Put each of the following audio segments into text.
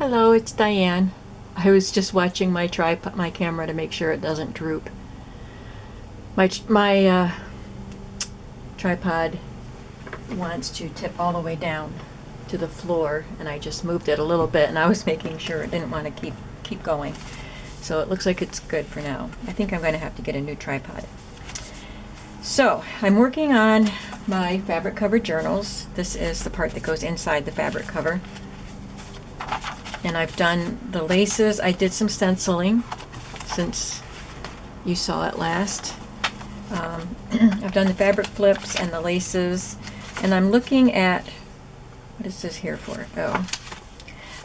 Hello, it's Diane. I was just watching my camera to make sure it doesn't droop. My tripod wants to tip all the way down to the floor, and I just moved it a little bit, and I was making sure it didn't want to keep going. So it looks like it's good for now. I think I'm going to have to get a new tripod. So I'm working on my fabric cover journals. This is the part that goes inside the fabric cover. And I've done the laces. I did some stenciling since you saw it last. I've done the fabric flips and the laces. And I'm looking at, what is this here for? Oh,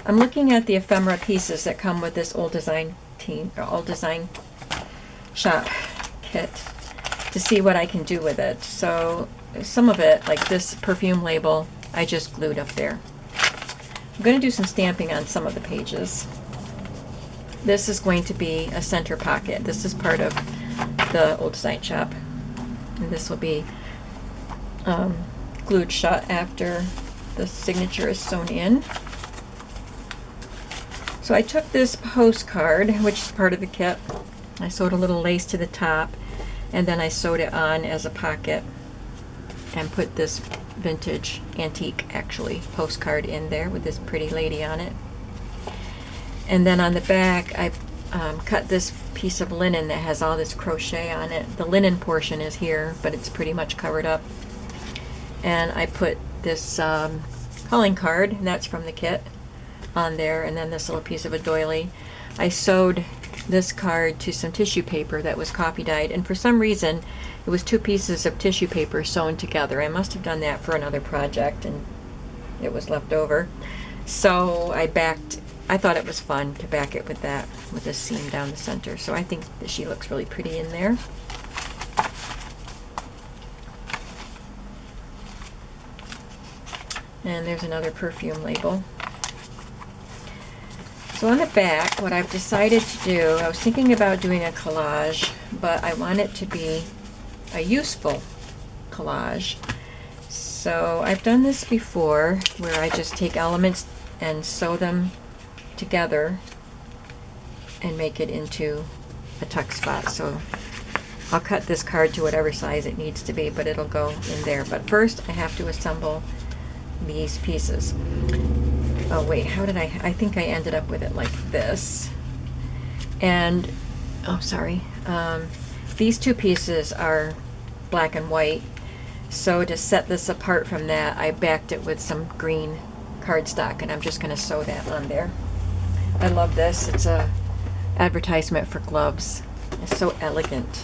I'm looking at the ephemera pieces that come with this Old Design Shop kit to see what I can do with it. So some of it, like this perfume label, I just glued up there. I'm going to do some stamping on some of the pages. This is going to be a center pocket. This is part of the Old Design Shop. And this will be glued shut after the signature is sewn in. So I took this postcard, which is part of the kit. I sewed a little lace to the top, and then I sewed it on as a pocket and put this vintage, antique actually, postcard in there with this pretty lady on it. And then on the back I cut this piece of linen that has all this crochet on it. The linen portion is here, but it's pretty much covered up. And I put this calling card, and that's from the kit, on there, and then this little piece of a doily. I sewed this card to some tissue paper that was coffee dyed, and for some reason it was two pieces of tissue paper sewn together. I must have done that for another project and it was left over. So I thought it was fun to back it with that, with this seam down the center. So I think that she looks really pretty in there. And there's another perfume label. So on the back, what I've decided to do, I was thinking about doing a collage, but I want it to be a useful collage. So I've done this before, where I just take elements and sew them together and make it into a tuck spot. So I'll cut this card to whatever size it needs to be, but it'll go in there. But first I have to assemble these pieces. Oh wait, how did I think I ended up with it like this. And, oh sorry, these two pieces are black and white. So to set this apart from that, I backed it with some green cardstock, and I'm just going to sew that on there. I love this. It's a advertisement for gloves. It's so elegant.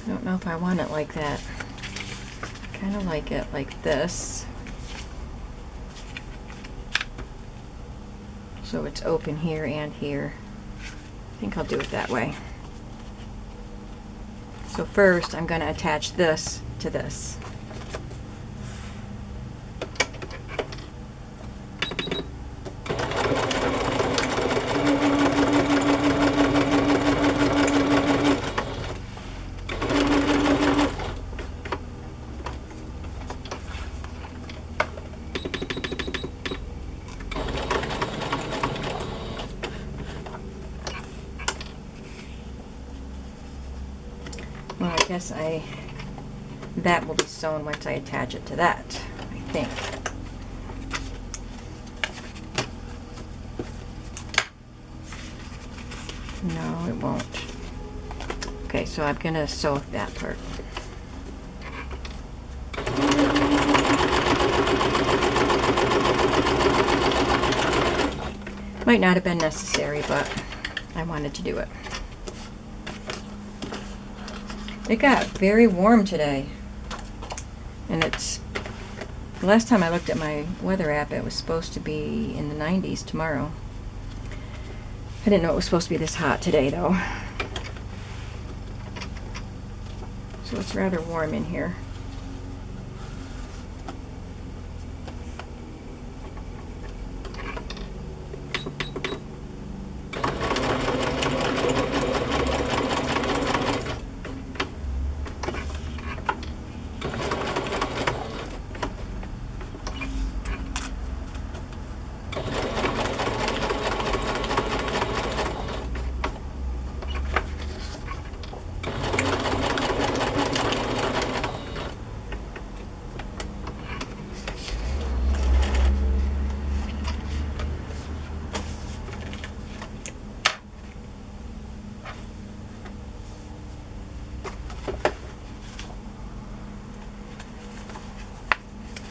I don't know if I want it like that. I kind of like it like this. So it's open here and here. I think I'll do it that way. So first I'm going to attach this to this. Well, I guess that will be sewn once I attach it to that, I think. No, it won't. Okay, so I'm going to sew that part. Might not have been necessary, but I wanted to do it. It got very warm today, and it's, the last time I looked at my weather app, it was supposed to be in the 90s tomorrow. I didn't know it was supposed to be this hot today, though. So it's rather warm in here.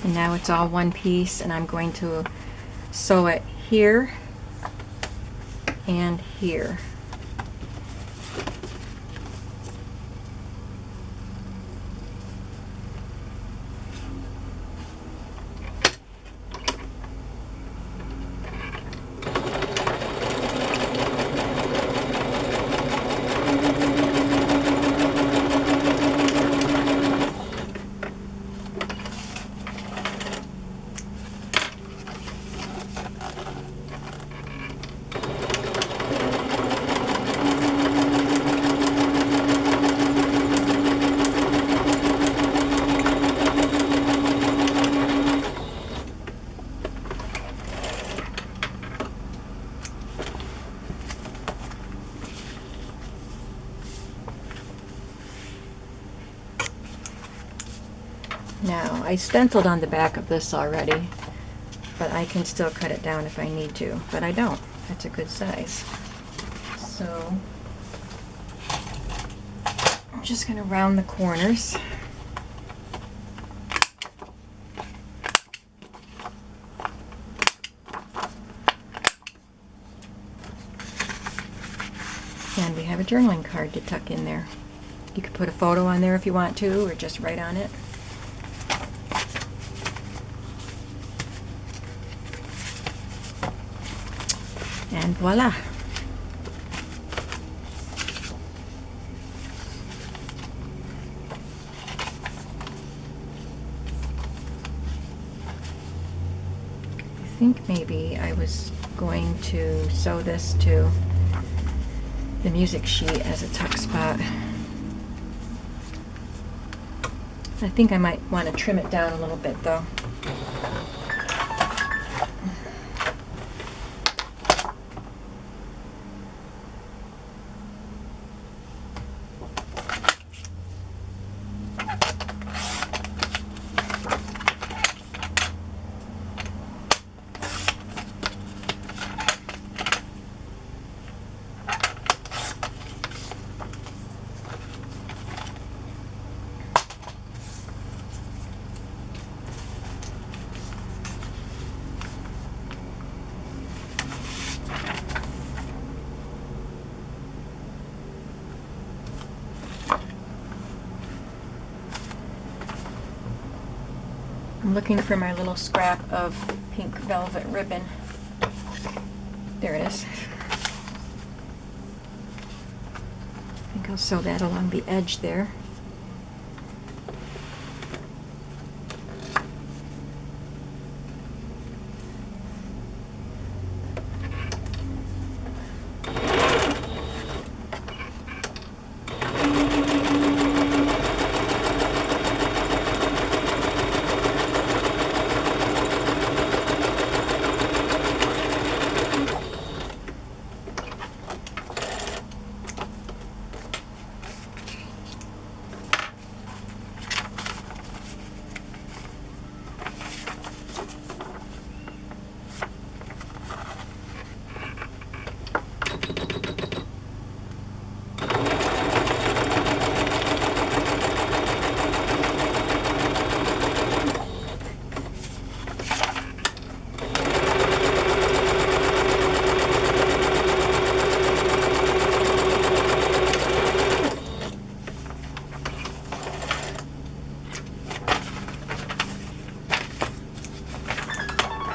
And now it's all one piece, and I'm going to sew it here and here. Now, I stenciled on the back of this already, but I can still cut it down if I need to, but I don't. It's a good size. So, I'm just going to round the corners. And we have a journaling card to tuck in there. You could put a photo on there if you want to, or just write on it. And voila! I think maybe I was going to sew this to the music sheet as a tuck spot. I think I might want to trim it down a little bit though. I'm looking for my little scrap of pink velvet ribbon. There it is. I think I'll sew that along the edge there.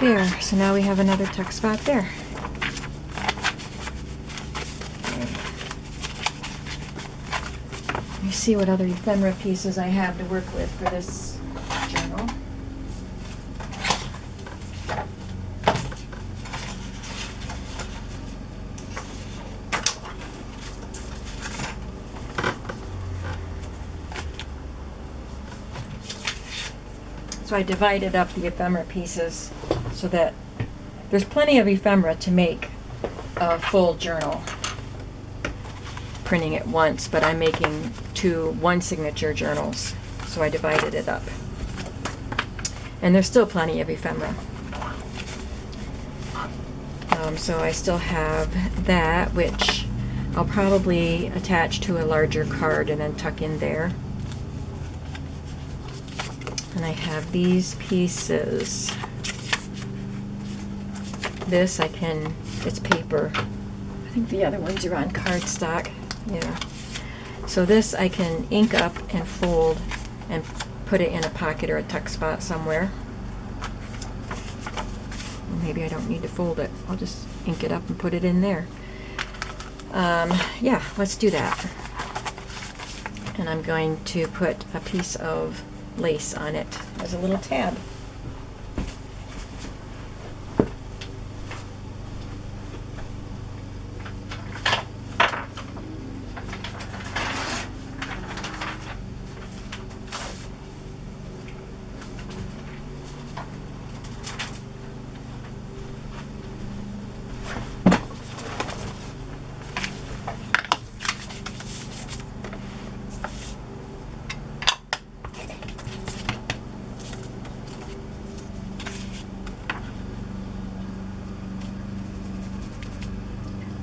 There, so now we have another tuck spot there. Let me see what other ephemera pieces I have to work with for this journal. So I divided up the ephemera pieces so that there's plenty of ephemera to make a full journal, printing it once, but I'm making 2 one-signature journals, so I divided it up. And there's still plenty of ephemera. So I still have that, which I'll probably attach to a larger card and then tuck in there. And I have these pieces. This it's paper. I think the other ones are on cardstock. Yeah. So this I can ink up and fold and put it in a pocket or a tuck spot somewhere. Maybe I don't need to fold it. I'll just ink it up and put it in there. Yeah, let's do that. And I'm going to put a piece of lace on it as a little tab.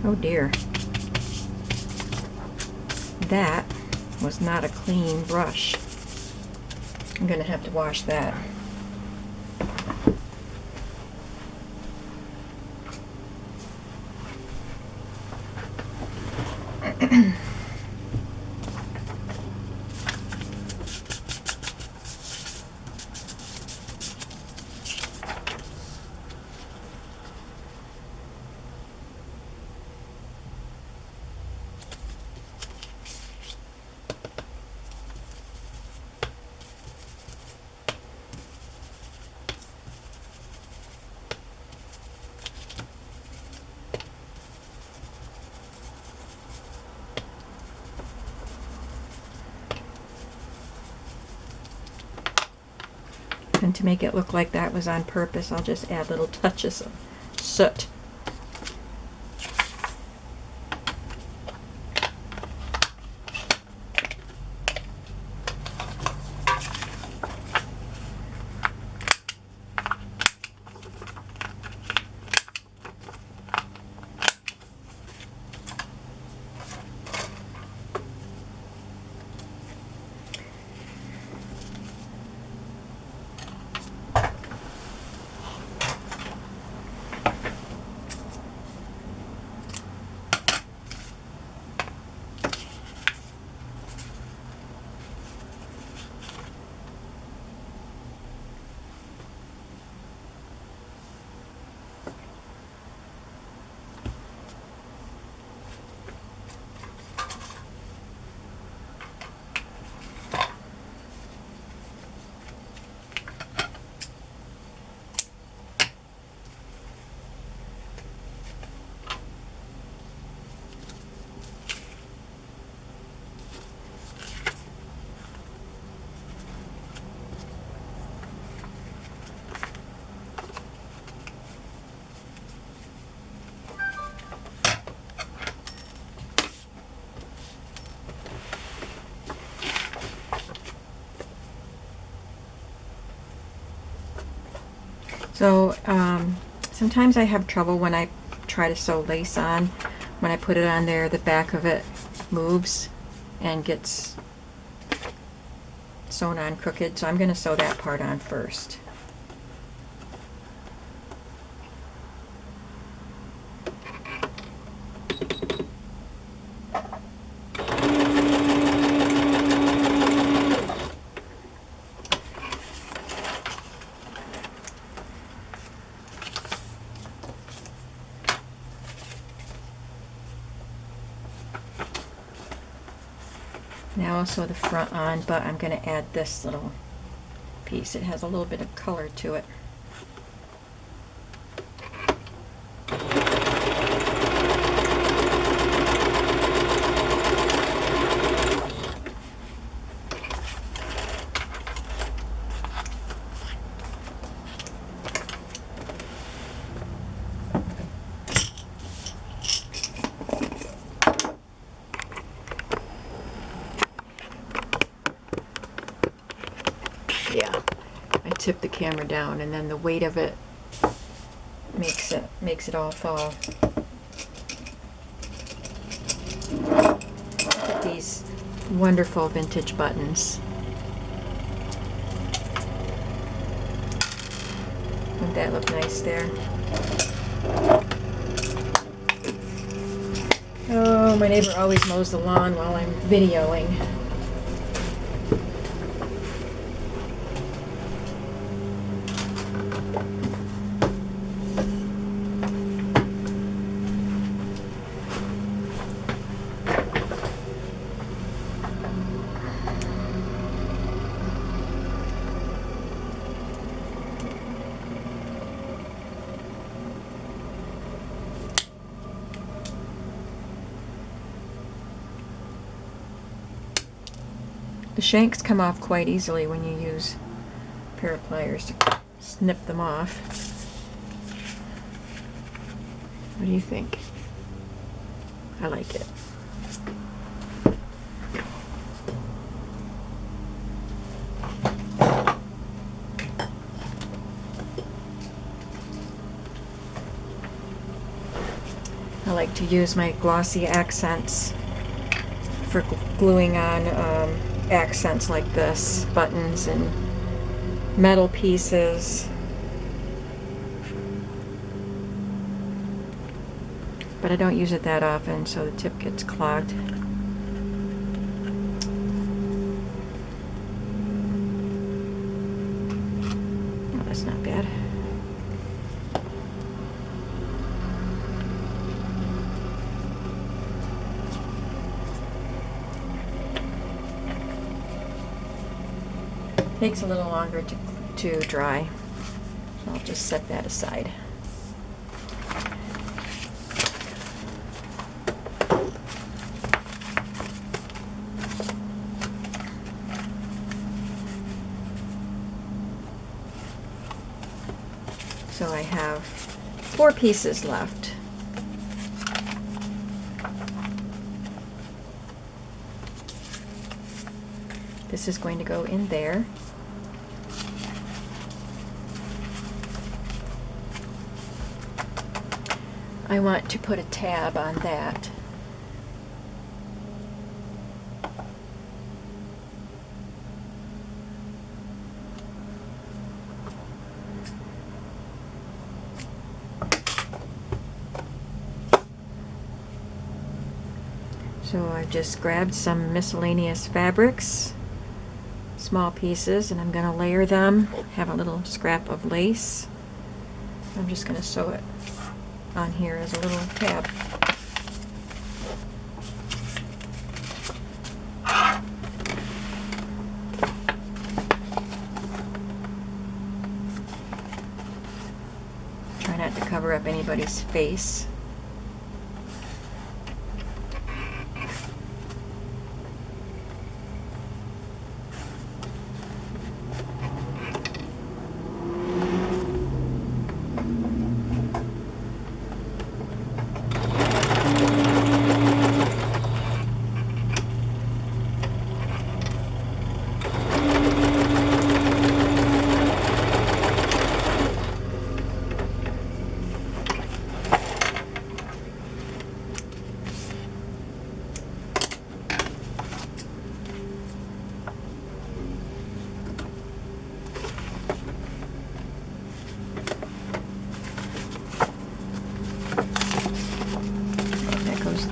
Oh dear. That was not a clean brush. I'm going to have to wash that. And to make it look like that was on purpose, I'll just add little touches of soot. So sometimes I have trouble when I try to sew lace on. When I put it on there, the back of it moves and gets sewn on crooked. So I'm going to sew that part on first. will sew the front on, but I'm going to add this little piece. It has a little bit of color to it. Yeah, I tip the camera down, and then the weight of it makes it all fall. Look at these wonderful vintage buttons. Wouldn't that look nice there? Oh, my neighbor always mows the lawn while I'm videoing. The shanks come off quite easily when you use a pair of pliers to snip them off. What do you think? I like it. I like to use my glossy accents for gluing on accents like this, buttons and metal pieces. But I don't use it that often, so the tip gets clogged. Oh, that's not bad. Takes a little longer to dry, so I'll just set that aside. So I have 4 pieces left. This is going to go in there. I want to put a tab on that. So I've just grabbed some miscellaneous fabrics, small pieces, and I'm going to layer them. Have a little scrap of lace. I'm just going to sew it on here as a little tab. Try not to cover up anybody's face.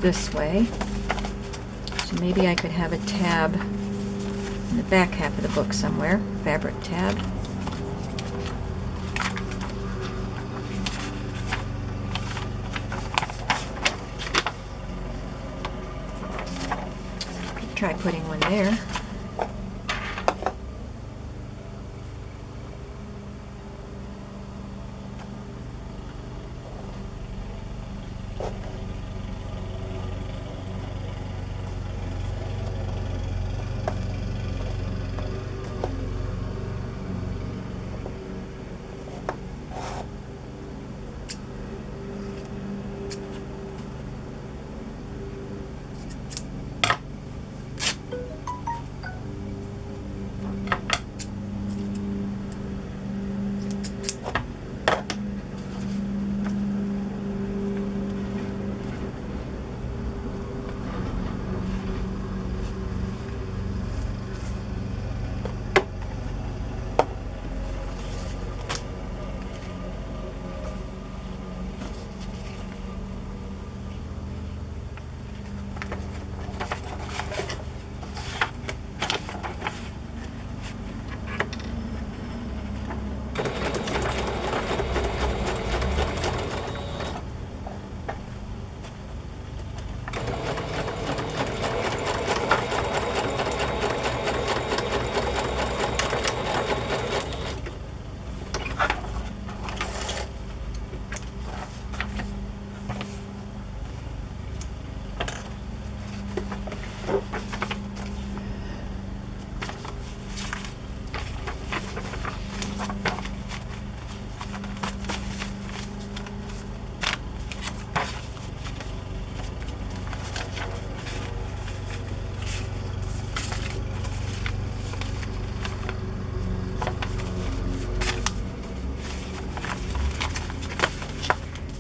This way. So maybe I could have a tab in the back half of the book somewhere, fabric tab. try putting one there.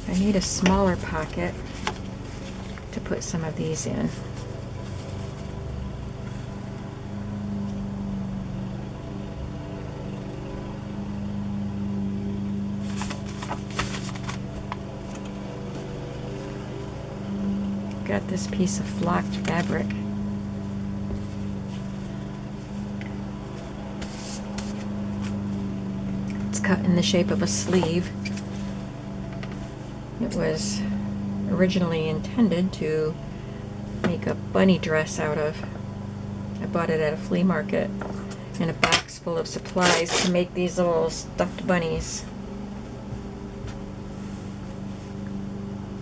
I need a smaller pocket to put some of these in. Got this piece of flocked fabric. It's cut in the shape of a sleeve. It was originally intended to make a bunny dress out of. I bought it at a flea market in a box full of supplies to make these little stuffed bunnies.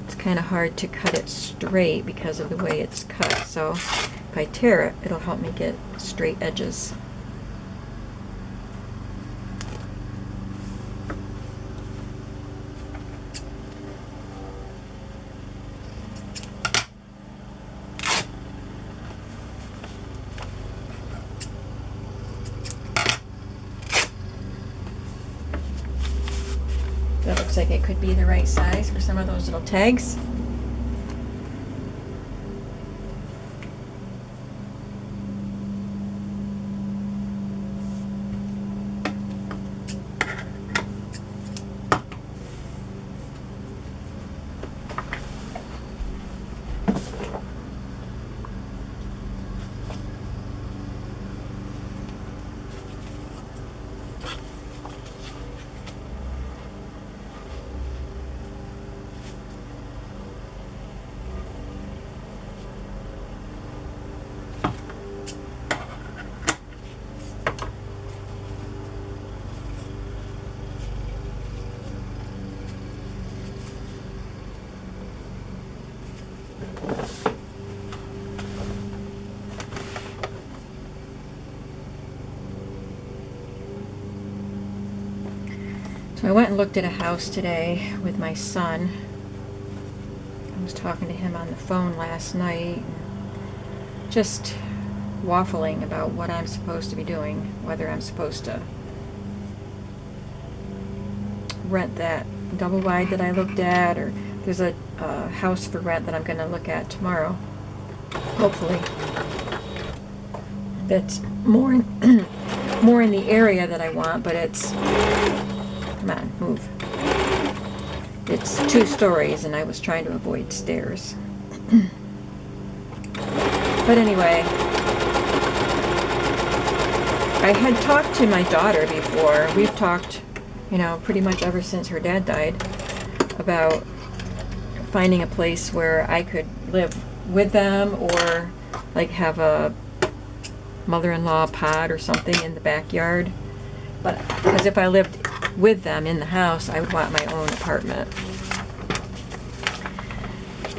It's kind of hard to cut it straight because of the way it's cut, so if I tear it, it'll help me get straight edges. That looks like it could be the right size for some of those little tags. So I went and looked at a house today with my son. I was talking to him on the phone last night, just waffling about what I'm supposed to be doing, whether I'm supposed to rent that double wide that I looked at, or there's a house for rent that I'm going to look at tomorrow, hopefully. That's more in, more in the area that I want, but it's, come on, move. It's 2 stories, and I was trying to avoid stairs. But anyway, I had talked to my daughter before. We've talked, you know, pretty much ever since her dad died, about finding a place where I could live with them, or like have a mother-in-law pod or something in the backyard. But because if I lived with them in the house, I would want my own apartment.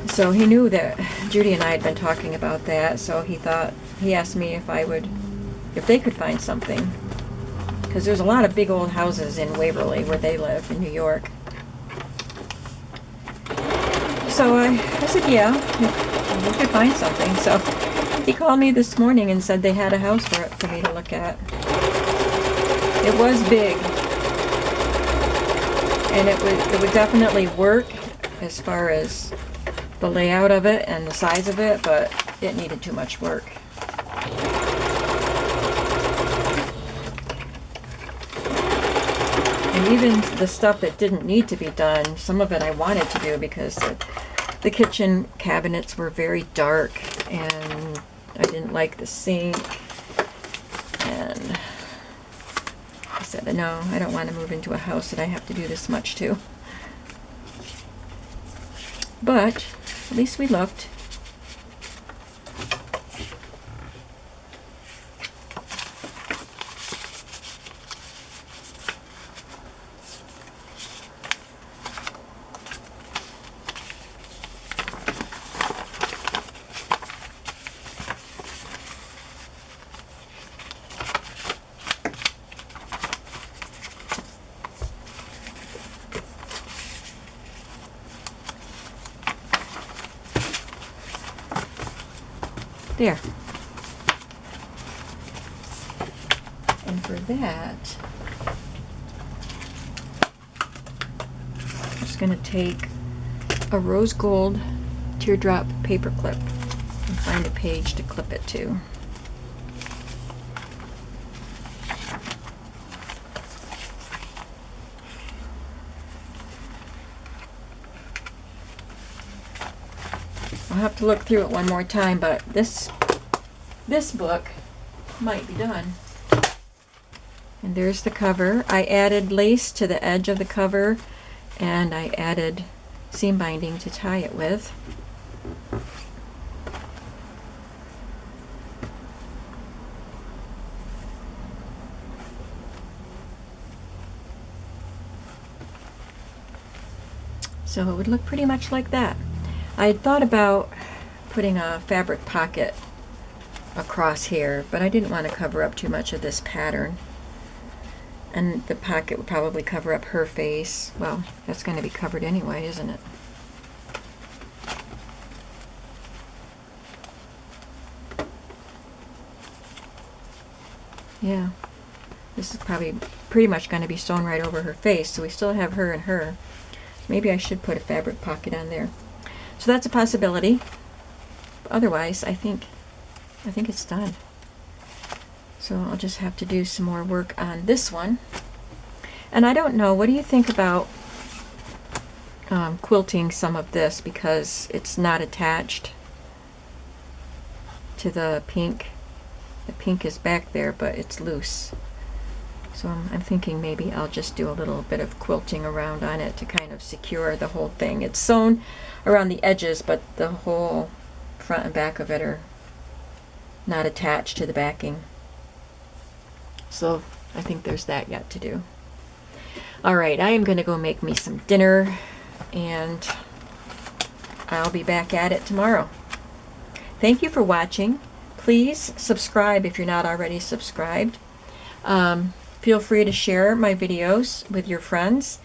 So he knew that Judy and I had been talking about that, so he asked me if they could find something. Because there's a lot of big old houses in Waverly where they live in New York. So I said, yeah, we could find something. So he called me this morning and said they had a house for me to look at. It was big. And it would definitely work as far as the layout of it and the size of it, but it needed too much work. And even the stuff that didn't need to be done, some of it I wanted to do because the kitchen cabinets were very dark and I didn't like the sink. And I said, no, I don't want to move into a house that I have to do this much to. But at least we looked. There. And for that, I'm just going to take a rose gold teardrop paper clip and find a page to clip it to. I'll have to look through it one more time, but this book might be done. And there's the cover. I added lace to the edge of the cover, and I added seam binding to tie it with. So it would look pretty much like that. I had thought about putting a fabric pocket across here, but I didn't want to cover up too much of this pattern. And the pocket would probably cover up her face. Well, that's going to be covered anyway, isn't it? Yeah. This is probably pretty much going to be sewn right over her face, so we still have her and her. Maybe I should put a fabric pocket on there. So that's a possibility. Otherwise, I think it's done. So I'll just have to do some more work on this one. And I don't know, what do you think about quilting some of this, because it's not attached to the pink. The pink is back there, but it's loose. So I'm thinking maybe I'll just do a little bit of quilting around on it to kind of secure the whole thing. It's sewn around the edges, but the whole front and back of it are not attached to the backing. So I think there's that yet to do. All right, I am going to go make me some dinner, and I'll be back at it tomorrow. Thank you for watching. Please subscribe if you're not already subscribed. Feel free to share my videos with your friends,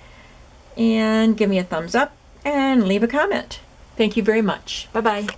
and give me a thumbs up and leave a comment. Thank you very much. Bye-bye.